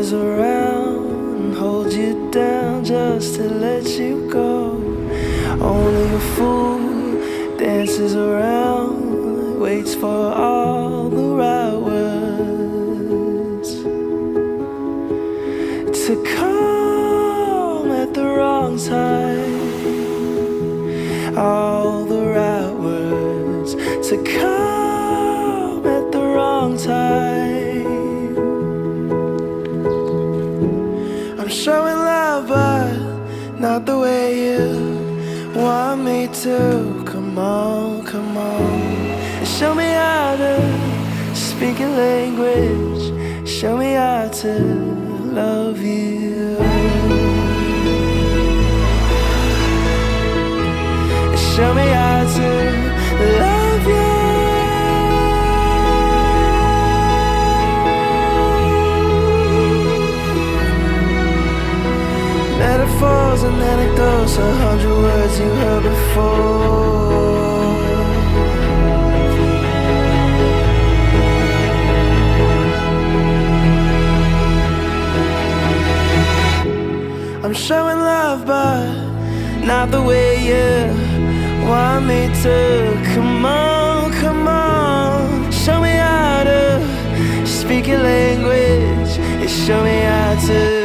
always around and hold you down just to let you go. Only a fool dances around, waits for all the right words to come at the wrong time. All the right words to come at the wrong time. I'm showing love, but not the way you want me to. Come on, come on, show me how to speak a language. Show me how to love you. Show me how to love you. Metaphors and anecdotes, 100 words you heard before. I'm showing love, but not the way you want me to. Come on, come on, show me how to speak a language. Show me how to